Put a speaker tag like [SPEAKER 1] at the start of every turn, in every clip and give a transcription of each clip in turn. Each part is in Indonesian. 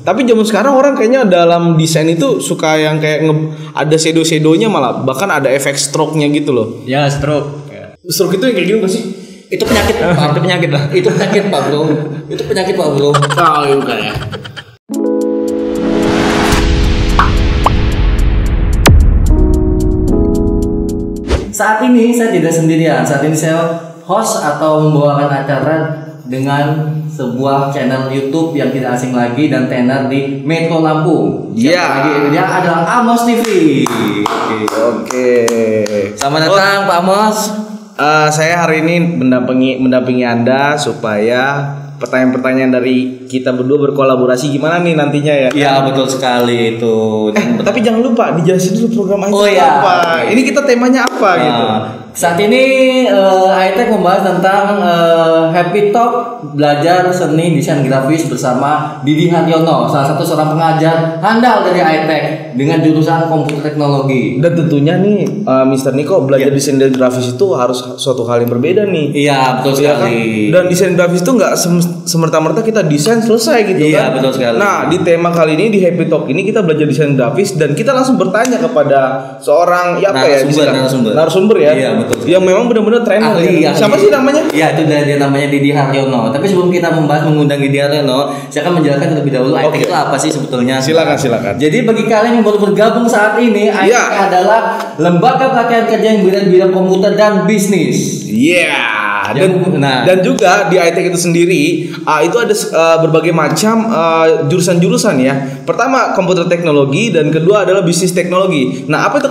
[SPEAKER 1] Tapi zaman sekarang orang kayaknya dalam desain itu suka yang kayak ada shadow-shadownya malah bahkan ada efek stroke-nya gitu loh.
[SPEAKER 2] Ya, stroke. Ya.
[SPEAKER 1] Stroke itu yang kayak gitu gak sih?
[SPEAKER 2] Itu penyakit, Pak. Itu penyakit lah. Itu penyakit, Pak Bro. Itu penyakit, Pak Bro.
[SPEAKER 1] Oh, iya bukan ya.
[SPEAKER 2] Saat ini saya tidak sendirian. Saat ini saya host atau membawakan acara dengan sebuah channel YouTube yang tidak asing lagi dan tenar di Metro Lampung.
[SPEAKER 1] Iya.
[SPEAKER 2] Dia adalah Amos TV.
[SPEAKER 1] Oke.
[SPEAKER 2] Selamat datang Pak Amos.
[SPEAKER 1] Saya hari ini mendampingi Anda supaya pertanyaan-pertanyaan dari kita berdua berkolaborasi gimana nih nantinya ya?
[SPEAKER 2] Iya betul sekali itu.
[SPEAKER 1] Tapi jangan lupa dijelasin dulu program
[SPEAKER 2] Oh iya.
[SPEAKER 1] apa. Ini kita temanya apa gitu?
[SPEAKER 2] Saat ini iTech membahas tentang Happy Talk belajar seni desain grafis bersama Didi Haryono, salah satu seorang pengajar handal dari iTech dengan jurusan komputer teknologi.
[SPEAKER 1] Dan tentunya nih Mr. Niko belajar desain dan grafis itu harus suatu hal yang berbeda nih.
[SPEAKER 2] Iya betul sekali.
[SPEAKER 1] Dan desain grafis itu nggak semerta-merta kita desain selesai gitu kan?
[SPEAKER 2] Iya betul sekali.
[SPEAKER 1] Nah di tema kali ini di Happy Talk ini kita belajar desain grafis dan kita langsung bertanya kepada seorang narasumber ya.
[SPEAKER 2] Iya betul.
[SPEAKER 1] Yang memang benar-benar trainer.
[SPEAKER 2] Ahli.
[SPEAKER 1] Siapa sih namanya?
[SPEAKER 2] Iya itu dia namanya Didi Haryono. Tapi sebelum kita mengundang Didi Haryono, saya akan menjelaskan terlebih dahulu iTech itu apa sih sebetulnya.
[SPEAKER 1] Silakan.
[SPEAKER 2] Jadi bagi kalian yang baru bergabung saat ini, iTech adalah lembaga pelatihan kerja yang bidang komputer dan bisnis.
[SPEAKER 1] Iya. Dan juga di iTech itu sendiri itu ada berbagai macam jurusan-jurusan ya. Pertama komputer teknologi dan kedua adalah bisnis teknologi. Nah apa itu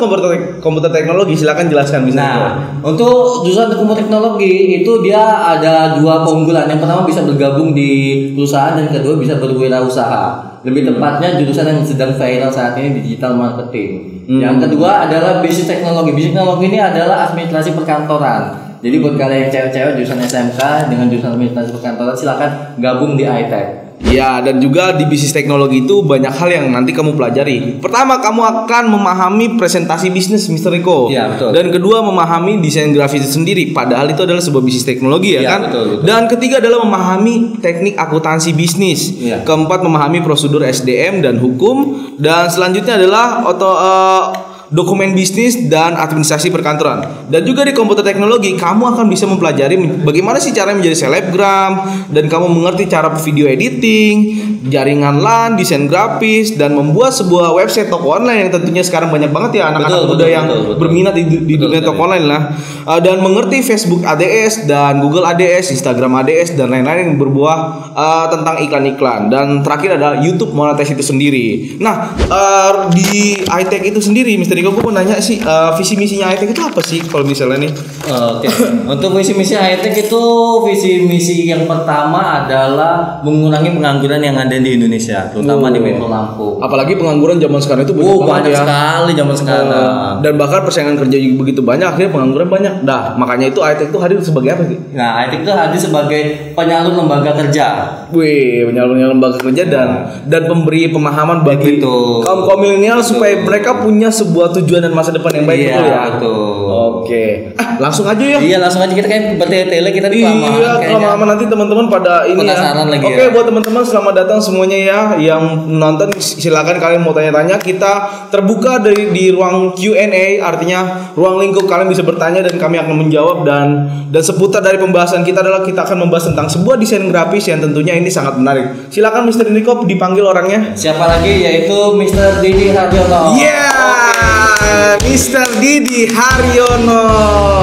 [SPEAKER 1] komputer teknologi? Silakan jelaskan bisa.
[SPEAKER 2] Untuk jurusan komputer teknologi itu dia ada dua keunggulan. Yang pertama bisa bergabung di perusahaan dan kedua bisa berwirausaha. Lebih tepatnya jurusan yang sedang viral saat ini digital marketing. Yang kedua adalah bisnis teknologi. Bisnis teknologi ini adalah administrasi perkantoran. Jadi buat kalian yang cewek-cewek jurusan SMK dengan jurusan administrasi perkantoran silakan gabung di iTech.
[SPEAKER 1] Ya, dan juga di bisnis teknologi itu banyak hal yang nanti kamu pelajari. Pertama, kamu akan memahami presentasi bisnis, Mr. Riko.
[SPEAKER 2] Ya, betul.
[SPEAKER 1] Dan kedua, memahami desain grafis itu sendiri. Padahal itu adalah sebuah bisnis teknologi ya kan?
[SPEAKER 2] Betul.
[SPEAKER 1] Dan ketiga adalah memahami teknik akuntansi bisnis.
[SPEAKER 2] Ya.
[SPEAKER 1] Keempat, memahami prosedur SDM dan hukum. Dan selanjutnya adalah dokumen bisnis dan administrasi perkantoran. Dan juga di komputer teknologi kamu akan bisa mempelajari bagaimana sih cara menjadi selebgram dan kamu mengerti cara video editing, jaringan LAN, desain grafis dan membuat sebuah website toko online yang tentunya sekarang banyak banget ya anak-anak muda yang berminat di dunia toko online lah. Dan mengerti Facebook ADS dan Google ADS, Instagram ADS dan lain-lain yang berbuah tentang iklan-iklan. Dan terakhir adalah YouTube monetis itu sendiri. Nah, di iTech itu sendiri Mr. Riko, gue mau nanya sih visi misinya iTech itu apa sih kalau misalnya nih?
[SPEAKER 2] Oke. Untuk visi misi iTech itu visi misi yang pertama adalah mengurangi pengangguran yang ada di Indonesia, terutama di Metro Lampung.
[SPEAKER 1] Apalagi pengangguran zaman sekarang itu
[SPEAKER 2] banyak sekali zaman sekarang.
[SPEAKER 1] Dan bahkan persaingan kerja juga begitu banyak, akhirnya pengangguran banyak. Nah, makanya itu iTech itu hadir sebagai apa sih?
[SPEAKER 2] Nah, iTech itu hadir sebagai penyalur lembaga kerja.
[SPEAKER 1] Penyalur lembaga kerja dan pemberi pemahaman bagi kaum milenial supaya mereka punya sebuah tujuan dan masa depan yang baik.
[SPEAKER 2] Betul.
[SPEAKER 1] Oke. Langsung aja ya.
[SPEAKER 2] Iya, langsung aja kita kayak bertele-tele kita
[SPEAKER 1] kelamaan nanti teman-teman pada ini
[SPEAKER 2] penasaran lagi.
[SPEAKER 1] Oke, buat teman-teman selamat datang semuanya ya yang nonton, silakan kalian mau tanya-tanya, kita terbuka di ruang Q&A, artinya ruang lingkup kalian bisa bertanya dan kami akan menjawab dan seputar dari pembahasan kita adalah kita akan membahas tentang sebuah desain grafis yang tentunya ini sangat menarik. Silakan Mr. Niko dipanggil orangnya.
[SPEAKER 2] Siapa lagi? Yaitu Mr. Didi Haryono.
[SPEAKER 1] Mr. Didi Haryono.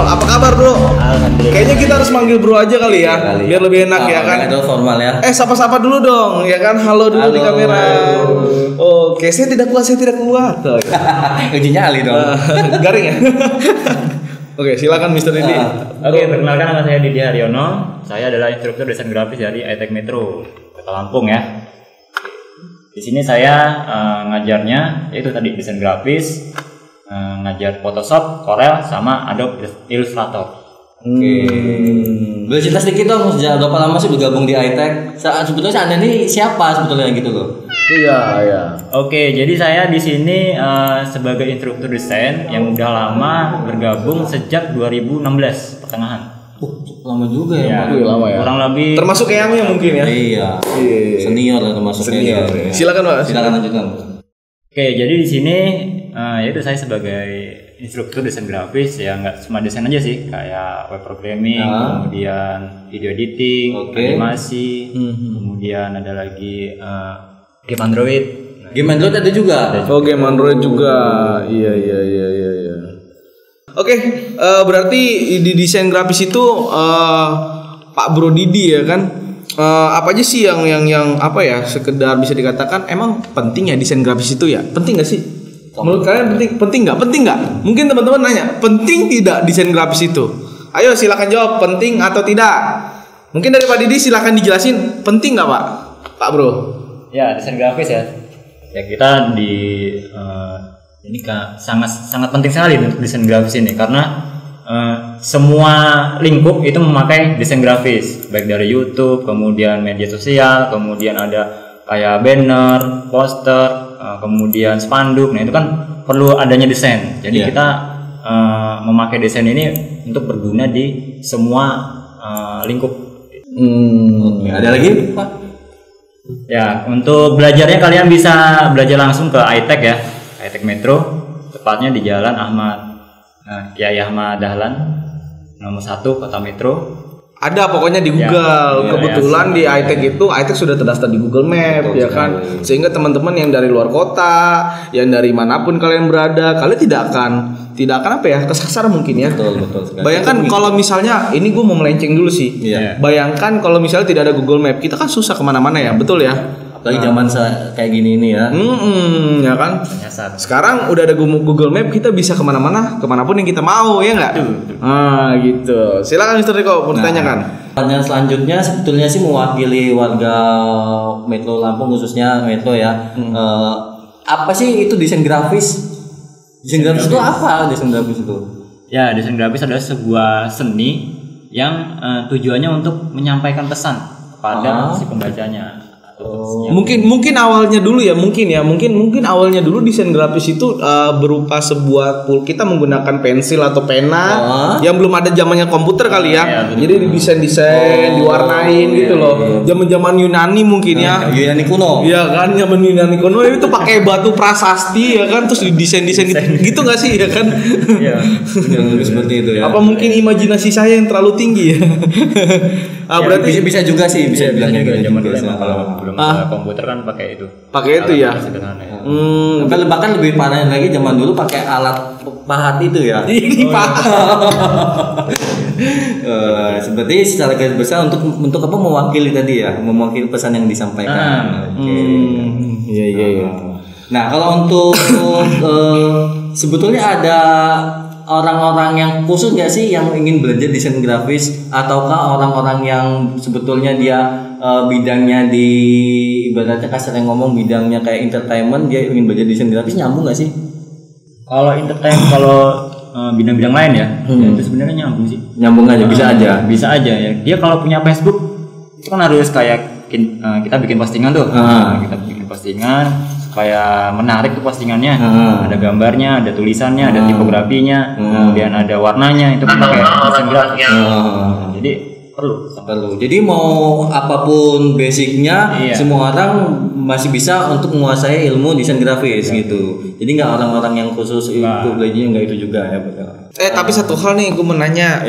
[SPEAKER 1] Apa kabar, Bro?
[SPEAKER 2] Alhamdulillah.
[SPEAKER 1] Kayaknya kita harus manggil Bro aja kali ya, biar lebih enak ya kan.
[SPEAKER 2] Itu formal ya.
[SPEAKER 1] Sapa-sapa dulu dong, ya kan? Halo dulu di kamera. Oke, saya tidak kuat.
[SPEAKER 2] Ujinya Ali dong.
[SPEAKER 1] Garing ya. Oke, silakan Mr. Didi.
[SPEAKER 3] Oke, perkenalkan nama saya Didi Haryono. Saya adalah instruktur desain grafis dari iTech Metro Kota Lampung ya. Di sini saya ngajarnya yaitu tadi desain grafis, ngajar Photoshop, Corel, sama Adobe Illustrator.
[SPEAKER 2] Oke. Boleh cerita sedikit dong, sejak berapa lama sih bergabung di iTech? Sebetulnya Anda ini siapa sebetulnya gitu loh?
[SPEAKER 1] Iya.
[SPEAKER 3] Oke, jadi saya di sini sebagai instruktur desain yang udah lama bergabung sejak 2016 pertengahan.
[SPEAKER 2] lama juga ya.
[SPEAKER 3] Ya,
[SPEAKER 2] Pak.
[SPEAKER 1] lama ya.
[SPEAKER 3] kurang lebih
[SPEAKER 1] Termasuk Eyangnya mungkin ya.
[SPEAKER 2] Iya. Senior lah termasuk
[SPEAKER 1] Senior.
[SPEAKER 2] dia.
[SPEAKER 1] Silakan Pak.
[SPEAKER 2] Silakan lanjutkan.
[SPEAKER 3] Oke, jadi di sini yaitu saya sebagai instruktur desain grafis ya, nggak cuma desain aja sih, kayak web programming, kemudian video editing, animasi, kemudian ada lagi game Android.
[SPEAKER 2] Game Android ada juga.
[SPEAKER 1] Oh, game Android juga. Iya. Oke, berarti di desain grafis itu Pak Bro Didi ya kan, apa aja sih yang apa ya, sekedar bisa dikatakan emang penting ya desain grafis itu ya? Penting nggak sih? Menurut kalian penting nggak? Penting nggak? Mungkin teman-teman nanya, penting tidak desain grafis itu? Ayo silakan jawab, penting atau tidak? Mungkin dari Pak Didi silakan dijelasin, penting nggak Pak Bro?
[SPEAKER 3] Ya, desain grafis ya. Ya kita ini sangat penting sekali untuk desain grafis ini, karena semua lingkup itu memakai desain grafis, baik dari YouTube, kemudian media sosial, kemudian ada kayak banner, poster, kemudian spanduk. Nah itu kan perlu adanya desain. Jadi kita memakai desain ini untuk berguna di semua lingkup.
[SPEAKER 2] Ada lagi Pak?
[SPEAKER 3] Ya, untuk belajarnya kalian bisa belajar langsung ke iTech ya, iTech Metro, tepatnya di Jalan Kiai Ahmad Dahlan, nomor 1 Kota Metro.
[SPEAKER 1] Ada pokoknya di Google. Kebetulan di iTech itu iTech sudah terdaftar di Google Map. Betul, ya kan. Sehingga teman-teman yang dari luar kota, yang dari manapun kalian berada, kalian tidak akan apa ya, kesasar mungkin ya.
[SPEAKER 2] Betul.
[SPEAKER 1] Bayangkan kalau misalnya ini gue mau melenceng dulu sih. Bayangkan kalau misalnya tidak ada Google Map, kita kan susah kemana-mana ya, betul ya.
[SPEAKER 2] Apalagi zaman kayak gini ini ya.
[SPEAKER 1] Ya kan. Sekarang udah ada Google Map, kita bisa kemanapun yang kita mau, ya nggak? Gitu. Silakan Mr. Riko, mau ditanyakan.
[SPEAKER 2] Pertanyaan selanjutnya sebetulnya sih mewakili warga Metro Lampung, khususnya Metro ya. Apa sih itu desain grafis? Desain grafis itu apa? Desain grafis itu?
[SPEAKER 3] Ya, desain grafis adalah sebuah seni yang tujuannya untuk menyampaikan pesan kepada si pembacanya.
[SPEAKER 1] Mungkin awalnya dulu ya, mungkin awalnya dulu desain grafis itu berupa sebuah kita menggunakan pensil atau pena yang belum ada zamannya komputer kali ya. Jadi didesain diwarnain gitu loh. Zaman Yunani mungkin ya.
[SPEAKER 2] Yunani kuno.
[SPEAKER 1] Iya kan, zaman Yunani kuno itu pakai batu prasasti ya kan, terus didesain gitu nggak sih ya kan?
[SPEAKER 2] Iya. Seperti itu ya.
[SPEAKER 1] Apa mungkin imajinasi saya yang terlalu tinggi ya?
[SPEAKER 2] Berarti bisa juga sih, bisa bilang
[SPEAKER 3] juga zaman dulu emang kalau belum ada komputer kan pakai itu.
[SPEAKER 1] Pakai itu ya.
[SPEAKER 2] Bahkan lebih parah lagi, zaman dulu pakai alat pahat itu ya. Seperti secara garis besar untuk apa, mewakili tadi ya, mewakili pesan yang disampaikan. Iya. Nah, kalau untuk sebetulnya ada orang-orang yang khusus nggak sih yang ingin belajar desain grafis, ataukah orang-orang yang sebetulnya dia bidangnya di ibaratnya kasarnya ngomong bidangnya kayak entertainment, dia ingin belajar desain grafis, nyambung nggak sih?
[SPEAKER 3] Kalau entertainment, kalau bidang-bidang lain ya, itu sebenarnya nyambung sih.
[SPEAKER 2] Nyambung aja, bisa aja
[SPEAKER 3] ya. Dia kalau punya Facebook itu kan harus kayak kita bikin postingan tuh, kita bikin postingan supaya menarik tuh postingannya. Ada gambarnya, ada tulisannya, ada tipografinya, kemudian ada warnanya, itu kan pakai desain grafis. Jadi perlu.
[SPEAKER 2] Jadi mau apapun basicnya, semua orang masih bisa untuk menguasai ilmu desain grafis gitu. Jadi nggak orang-orang yang khusus itu belajarnya nggak itu juga ya.
[SPEAKER 1] Tapi satu hal nih gue mau nanya.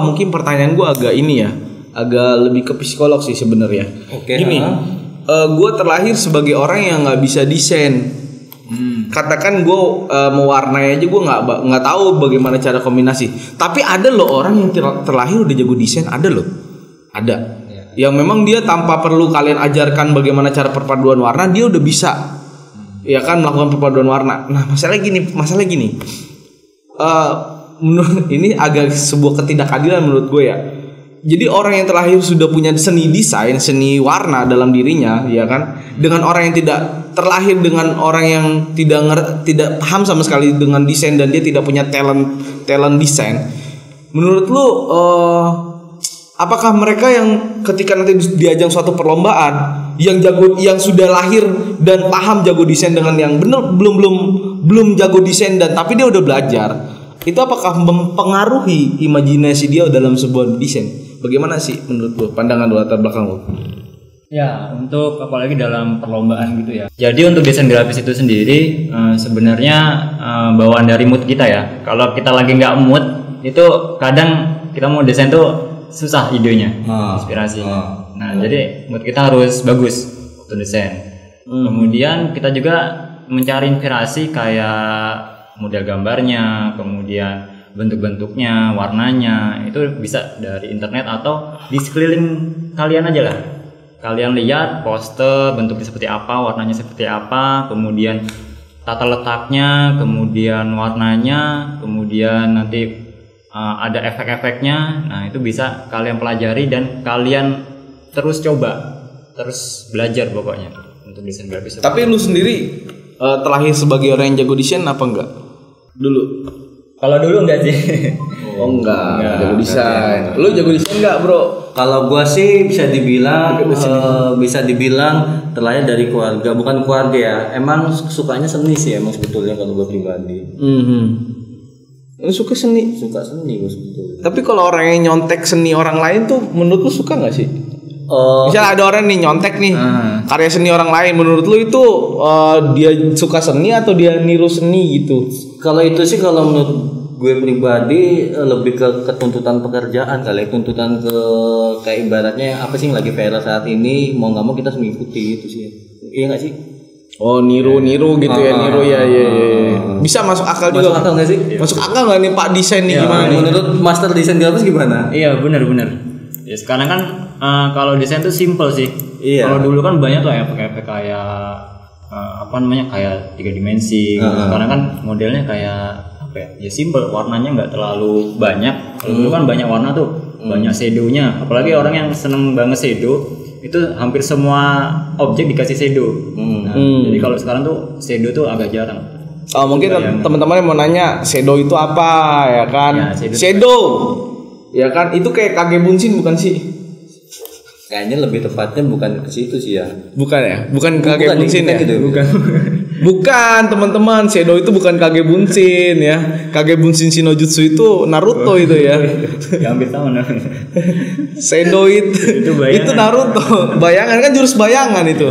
[SPEAKER 1] Mungkin pertanyaan gue agak lebih ke psikolog sih sebenarnya. Gini, gue terlahir sebagai orang yang nggak bisa desain. Katakan gue mewarnai aja gue nggak tahu bagaimana cara kombinasi. Tapi ada loh orang yang terlahir udah jago desain, ada. Yang memang dia tanpa perlu kalian ajarkan bagaimana cara perpaduan warna, dia udah bisa, ya kan, melakukan perpaduan warna. Nah masalah gini. Menurut ini agak sebuah ketidakadilan menurut gue ya. Jadi orang yang terlahir sudah punya seni desain, seni warna dalam dirinya, ya kan, dengan orang yang tidak terlahir dengan orang yang tidak paham sama sekali dengan desain dan dia tidak punya talent desain. Menurut lu apakah mereka yang ketika nanti di ajang suatu perlombaan yang sudah lahir dan paham jago desain dengan yang belum jago desain tapi dia udah belajar, itu apakah mempengaruhi imajinasi dia dalam sebuah desain? Bagaimana sih menurut lu, pandangan lu, latar belakang lu?
[SPEAKER 3] Ya, untuk apalagi dalam perlombaan gitu ya. Jadi untuk desain grafis itu sendiri sebenarnya bawaan dari mood kita ya. Kalau kita lagi nggak mood, itu kadang kita mau desain tuh susah idenya, inspirasinya. Nah, jadi mood kita harus bagus untuk desain. Kemudian kita juga mencari inspirasi kayak model gambarnya, kemudian bentuk-bentuknya, warnanya, itu bisa dari internet atau di sekeliling kalian aja lah. Kalian lihat poster bentuknya seperti apa, warnanya seperti apa, kemudian tata letaknya, kemudian warnanya, kemudian nanti ada efek-efeknya. Nah, itu bisa kalian pelajari dan kalian terus coba, terus belajar pokoknya untuk desain grafis.
[SPEAKER 1] Tapi lu sendiri terlahir sebagai orang yang jago desain apa enggak? Dulu.
[SPEAKER 3] Kalau dulu enggak sih.
[SPEAKER 1] Oh enggak jago desain. Lu jago desain enggak, Bro?
[SPEAKER 2] Kalau gua sih bisa dibilang terlahir dari keluarga, bukan keluarga ya. Emang sukanya seni sih emang sebetulnya kalau gua pribadi.
[SPEAKER 1] Lu suka seni?
[SPEAKER 2] Suka seni gua sebetulnya.
[SPEAKER 1] Tapi kalau orang yang nyontek seni orang lain tuh menurut lu suka enggak sih? Misal ada orang nih nyontek nih karya seni orang lain, menurut lu itu dia suka seni atau dia niru seni gitu?
[SPEAKER 2] Kalau itu sih kalau menurut gue pribadi lebih ke tuntutan pekerjaan kali, tuntutan ke kayak ibaratnya apa sih yang lagi viral saat ini, mau nggak mau kita harus mengikuti itu sih. Iya nggak sih?
[SPEAKER 1] Oh niru gitu ya, niru ya. Bisa masuk akal juga.
[SPEAKER 2] Masuk akal nggak sih?
[SPEAKER 1] Masuk akal nggak nih Pak desain nih gimana nih?
[SPEAKER 2] Menurut master desain grafis gimana?
[SPEAKER 3] Iya benar. Ya sekarang kan kalau desain tuh simple sih.
[SPEAKER 2] Iya.
[SPEAKER 3] Kalau dulu kan banyak tuh ya efek-efek kayak kayak 3 dimensi. Sekarang kan modelnya kayak ya simple, warnanya nggak terlalu banyak. Kalau dulu kan banyak warna tuh, banyak shadownya. Apalagi orang yang seneng banget shadow, itu hampir semua objek dikasih shadow. Jadi kalau sekarang tuh shadow tuh agak jarang.
[SPEAKER 1] Mungkin teman-teman yang mau nanya shadow itu apa ya kan?
[SPEAKER 3] Ya,
[SPEAKER 1] shadow ya kan itu kayak kage bunsin bukan sih?
[SPEAKER 2] Kayaknya lebih tepatnya bukan ke situ sih ya.
[SPEAKER 1] Bukan ya? Bukan kage bunsin ya?
[SPEAKER 2] Gitu.
[SPEAKER 1] Bukan teman-teman, shadow itu bukan kage bunsin ya. Kage bunsin Shinojutsu itu Naruto itu ya.
[SPEAKER 3] Ya hampir sama namanya.
[SPEAKER 1] Shadow itu Naruto. Bayangan kan jurus bayangan itu.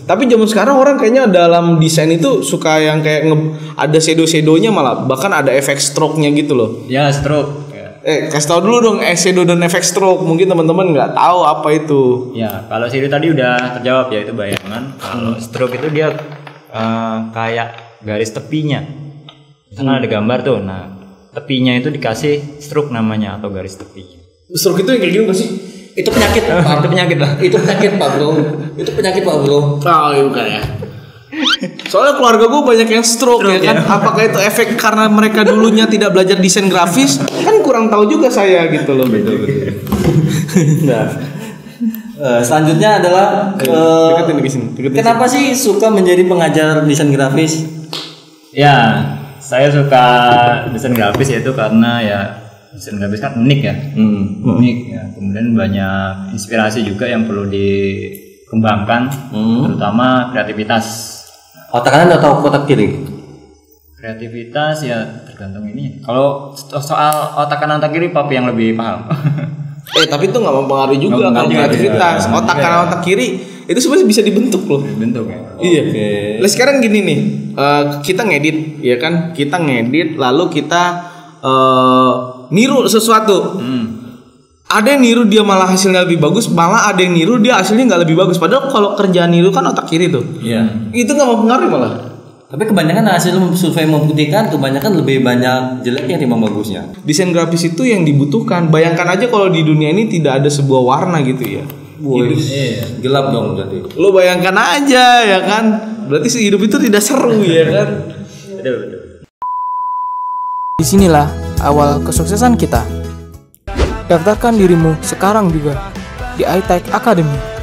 [SPEAKER 1] Tapi zaman sekarang orang kayaknya dalam desain itu suka yang kayak ada shadow-shadownya, malah bahkan ada efek stroke-nya gitu loh.
[SPEAKER 3] Ya, stroke.
[SPEAKER 1] Kasih tau dulu dong shadow dan efek stroke. Mungkin teman-teman nggak tahu apa itu.
[SPEAKER 3] Ya, kalau shadow tadi udah terjawab ya, itu bayangan. Kalau stroke itu dia kayak garis tepinya. Misalkan ada gambar tuh, nah tepinya itu dikasih stroke namanya atau garis tepi.
[SPEAKER 1] Stroke itu yang kayak gini nggak sih?
[SPEAKER 2] Itu penyakit.
[SPEAKER 3] Itu penyakit lah.
[SPEAKER 2] Itu penyakit Pak Bro. Itu penyakit Pak Bro.
[SPEAKER 1] Oh iya bukan ya. Soalnya keluarga gue banyak yang stroke ya kan. Apakah itu efek karena mereka dulunya tidak belajar desain grafis? Kan kurang tahu juga saya gitu loh. Betul.
[SPEAKER 2] Nah, selanjutnya adalah deketin. Kenapa sih suka menjadi pengajar desain grafis?
[SPEAKER 3] Ya, saya suka desain grafis yaitu karena ya desain grafis kan unik ya. Unik ya. Kemudian banyak inspirasi juga yang perlu dikembangkan, terutama kreativitas.
[SPEAKER 2] Otak kanan atau otak kiri?
[SPEAKER 3] Kreativitas ya tergantung ini. Kalau soal otak kanan otak kiri papi yang lebih paham.
[SPEAKER 1] Tapi itu nggak mempengaruhi juga kalau kreativitas. Otak kanan otak kiri itu sebenarnya bisa dibentuk loh.
[SPEAKER 3] Bentuk ya.
[SPEAKER 1] Iya. Nah sekarang gini nih, kita ngedit ya kan, kita ngedit lalu kita niru sesuatu. Ada yang niru dia malah hasilnya lebih bagus, malah ada yang niru dia hasilnya nggak lebih bagus. Padahal kalau kerjaan niru kan otak kiri tuh.
[SPEAKER 2] Iya.
[SPEAKER 1] Itu nggak mempengaruhi malah.
[SPEAKER 2] Tapi kebanyakan hasil survei membuktikan kebanyakan lebih banyak jeleknya timbang bagusnya.
[SPEAKER 1] Desain grafis itu yang dibutuhkan. Bayangkan aja kalau di dunia ini tidak ada sebuah warna gitu ya.
[SPEAKER 2] Gelap dong berarti.
[SPEAKER 1] Lo bayangkan aja ya kan. Berarti hidup itu tidak seru ya kan.
[SPEAKER 3] Betul.
[SPEAKER 4] Disinilah awal kesuksesan kita. Daftarkan dirimu sekarang juga di iTech Academy.